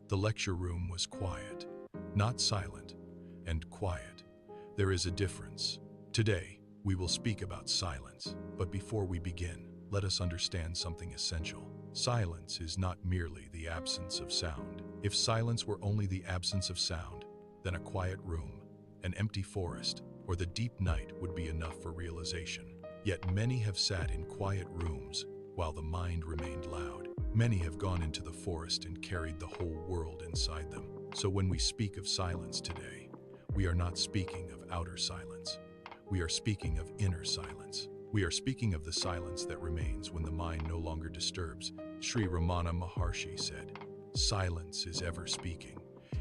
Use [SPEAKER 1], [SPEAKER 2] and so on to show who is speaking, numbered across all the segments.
[SPEAKER 1] The lecture room was quiet, not silent, and quiet. There is a difference. Today, we will speak about silence, but before we begin, let us understand something essential. Silence is not merely the absence of sound. If silence were only the absence of sound, then a quiet room, an empty forest, or the deep night would be enough for realization. Yet many have sat in quiet rooms while the mind remained loud. Many have gone into the forest and carried the whole world inside them. So when we speak of silence today, we are not speaking of outer silence. We are speaking of inner silence. We are speaking of the silence that remains when the mind no longer disturbs. Sri Ramana Maharshi said, "Silence is ever speaking.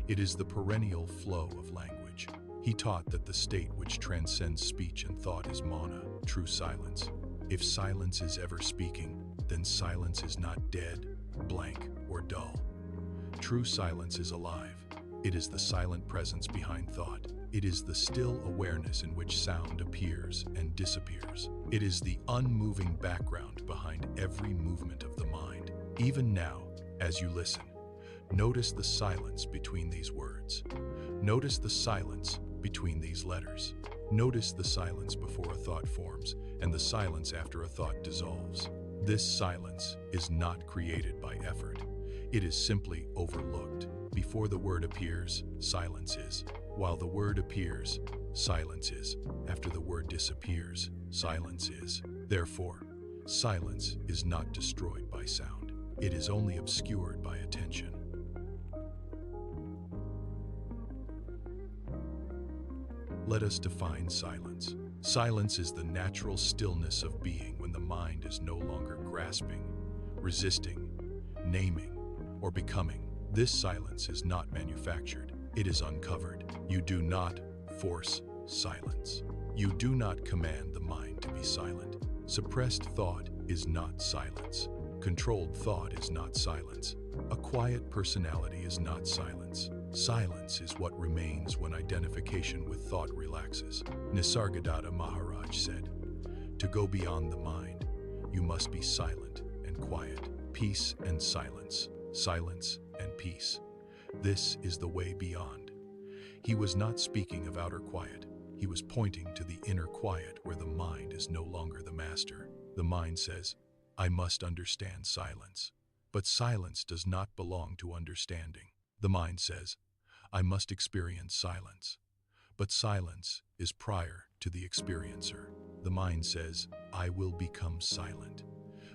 [SPEAKER 1] It is the perennial flow of language." He taught that the state which transcends speech and thought is mana, true silence. If silence is ever speaking, then silence is not dead, blank, or dull. True silence is alive. It is the silent presence behind thought. It is the still awareness in which sound appears and disappears. It is the unmoving background behind every movement of the mind. Even now, as you listen, notice the silence between these words. Notice the silence between these letters. Notice the silence before a thought forms and the silence after a thought dissolves. This silence is not created by effort. It is simply overlooked. Before the word appears, silence is. While the word appears, silence is. After the word disappears, silence is. Therefore, silence is not destroyed by sound. It is only obscured by attention. Let us define silence. Silence is the natural stillness of being when the mind is no longer grasping, resisting, naming, or becoming. This silence is not manufactured. It is uncovered. You do not force silence. You do not command the mind to be silent. Suppressed thought is not silence. Controlled thought is not silence. A quiet personality is not silence. Silence is what remains when identification with thought relaxes. Nisargadatta Maharaj said, "To go beyond the mind, you must be silent and quiet. Peace and silence, silence and peace. This is the way beyond." He was not speaking of outer quiet. He was pointing to the inner quiet where the mind is no longer the master. The mind says, "I must understand silence." But silence does not belong to understanding. The mind says, "I must experience silence." But silence is prior to the experiencer. The mind says, "I will become silent."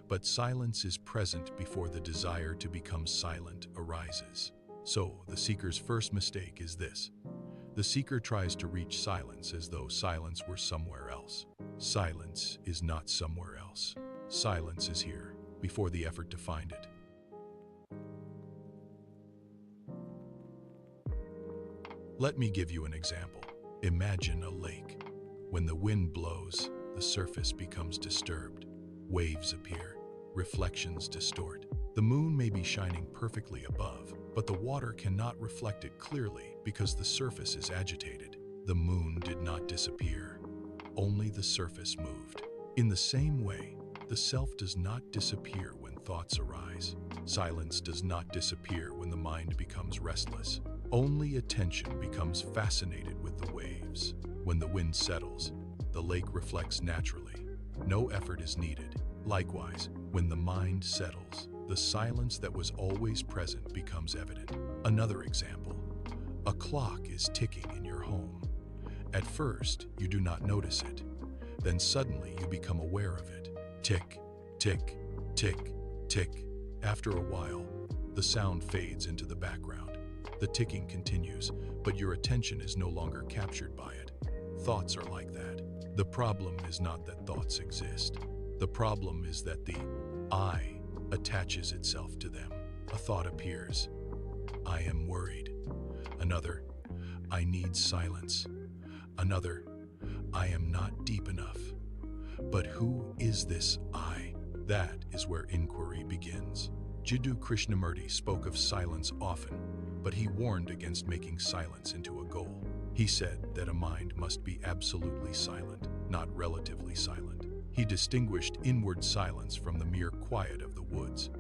[SPEAKER 1] But silence is present before the desire to become silent arises. So, the seeker's first mistake is this. The seeker tries to reach silence as though silence were somewhere else. Silence is not somewhere else. Silence is here, before the effort to find it. Let me give you an example. Imagine a lake. When the wind blows, the surface becomes disturbed. Waves appear. Reflections distort. The moon may be shining perfectly above, but the water cannot reflect it clearly because the surface is agitated. The moon did not disappear. Only the surface moved. In the same way, the self does not disappear when thoughts arise. Silence does not disappear when the mind becomes restless. Only attention becomes fascinated with the waves. When the wind settles, the lake reflects naturally. No effort is needed. Likewise, when the mind settles, the silence that was always present becomes evident. Another example. A clock is ticking in your home. At first, you do not notice it. Then suddenly you become aware of it. Tick, tick, tick, tick. After a while, the sound fades into the background. The ticking continues, but your attention is no longer captured by it. Thoughts are like that. The problem is not that thoughts exist. The problem is that the I attaches itself to them. A thought appears. I am worried. Another, I need silence. Another, I am not deep enough. But who is this I? That is where inquiry begins. Jiddu Krishnamurti spoke of silence often, but he warned against making silence into a goal. He said that a mind must be absolutely silent, not relatively silent. He distinguished inward silence from the mere quiet of the woods.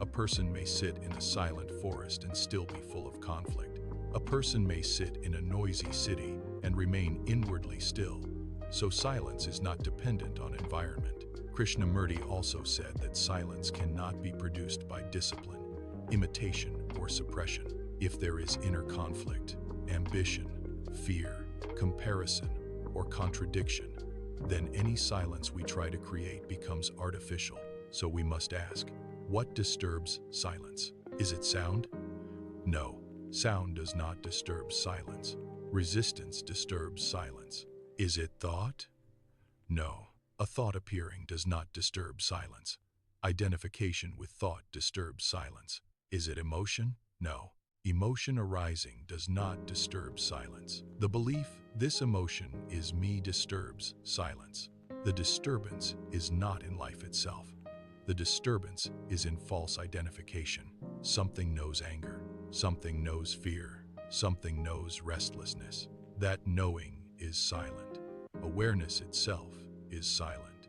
[SPEAKER 1] A person may sit in a silent forest and still be full of conflict. A person may sit in a noisy city and remain inwardly still. So silence is not dependent on environment. Krishnamurti also said that silence cannot be produced by discipline, imitation, or suppression. If there is inner conflict, ambition, fear, comparison, or contradiction, then any silence we try to create becomes artificial. So we must ask, what disturbs silence? Is it sound? No, sound does not disturb silence. Resistance disturbs silence. Is it thought? No, a thought appearing does not disturb silence. Identification with thought disturbs silence. Is it emotion? No, emotion arising does not disturb silence. The belief, this emotion is me, disturbs silence. The disturbance is not in life itself. The disturbance is in false identification. Something knows anger. Something knows fear. Something knows restlessness. That knowing is silent. Awareness itself is silent.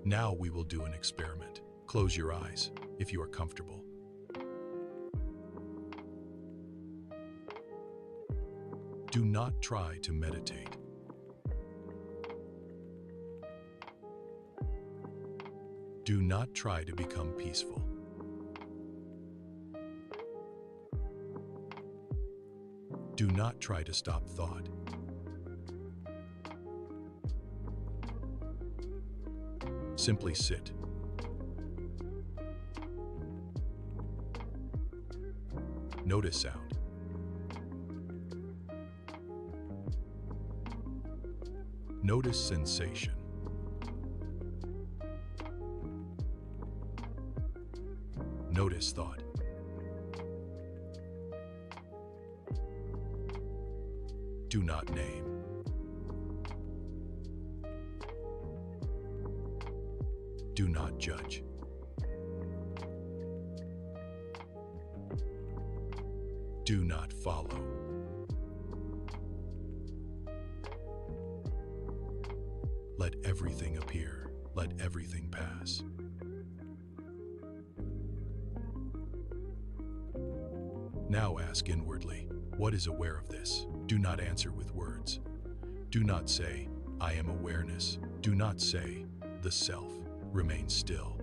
[SPEAKER 1] Now we will do an experiment. Close your eyes if you are comfortable. Do not try to meditate. Do not try to become peaceful. Do not try to stop thought. Simply sit. Notice sound. Notice sensation. Notice thought. Do not name. Do not judge. Do not follow. Let everything appear. Let everything pass. Now ask inwardly, what is aware of this? Do not answer with words. Do not say, I am awareness. Do not say, the self. Remain still.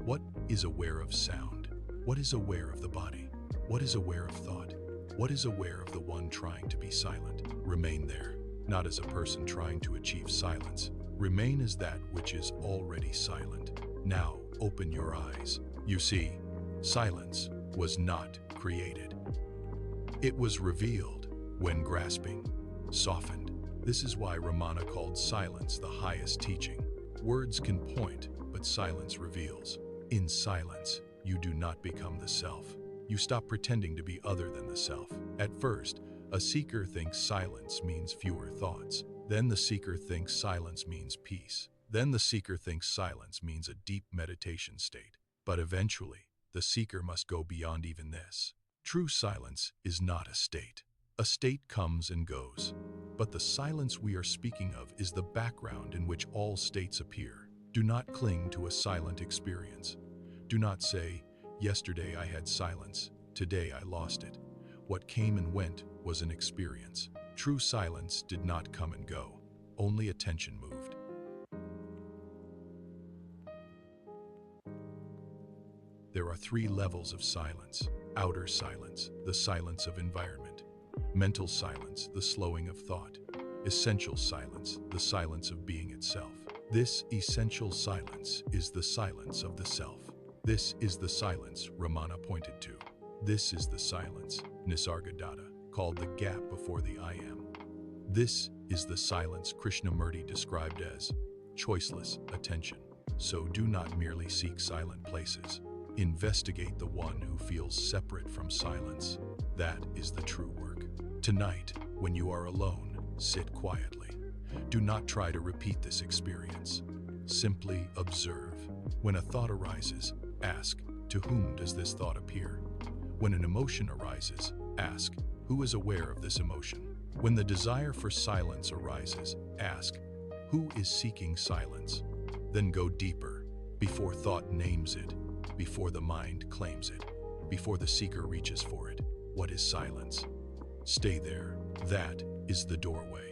[SPEAKER 1] What is aware of sound? What is aware of the body? What is aware of thought? What is aware of the one trying to be silent? Remain there, not as a person trying to achieve silence. Remain as that which is already silent. Now open your eyes. You see, silence was not created. It was revealed when grasping, softened. This is why Ramana called silence the highest teaching. Words can point, but silence reveals. In silence, you do not become the self. You stop pretending to be other than the self. At first, a seeker thinks silence means fewer thoughts. Then the seeker thinks silence means peace. Then the seeker thinks silence means a deep meditation state. But eventually, the seeker must go beyond even this. True silence is not a state. A state comes and goes. But the silence we are speaking of is the background in which all states appear. Do not cling to a silent experience. Do not say, yesterday I had silence, today I lost it. What came and went was an experience. True silence did not come and go. Only attention moved. There are 3 levels of silence. Outer silence, the silence of environment. Mental silence, the slowing of thought. Essential silence, the silence of being itself. This essential silence is the silence of the self. This is the silence Ramana pointed to. This is the silence, Nisargadatta, called the gap before the I am. This is the silence Krishnamurti described as choiceless attention. So do not merely seek silent places. Investigate the one who feels separate from silence. That is the true work. Tonight, when you are alone, sit quietly. Do not try to repeat this experience. Simply observe. When a thought arises, ask, to whom does this thought appear? When an emotion arises, ask, who is aware of this emotion? When the desire for silence arises, ask, who is seeking silence? Then go deeper, before thought names it, before the mind claims it, before the seeker reaches for it. What is silence? Stay there. That is the doorway.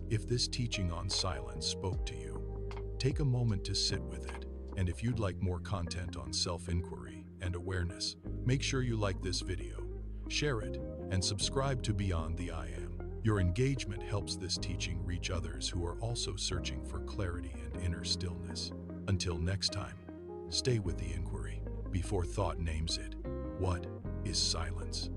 [SPEAKER 1] If this teaching on silence spoke to you, take a moment to sit with it. And if you'd like more content on self-inquiry and awareness, make sure you like this video, share it, and subscribe to Beyond the I Am. Your engagement helps this teaching reach others who are also searching for clarity and inner stillness. Until next time, stay with the inquiry before thought names it. What is silence?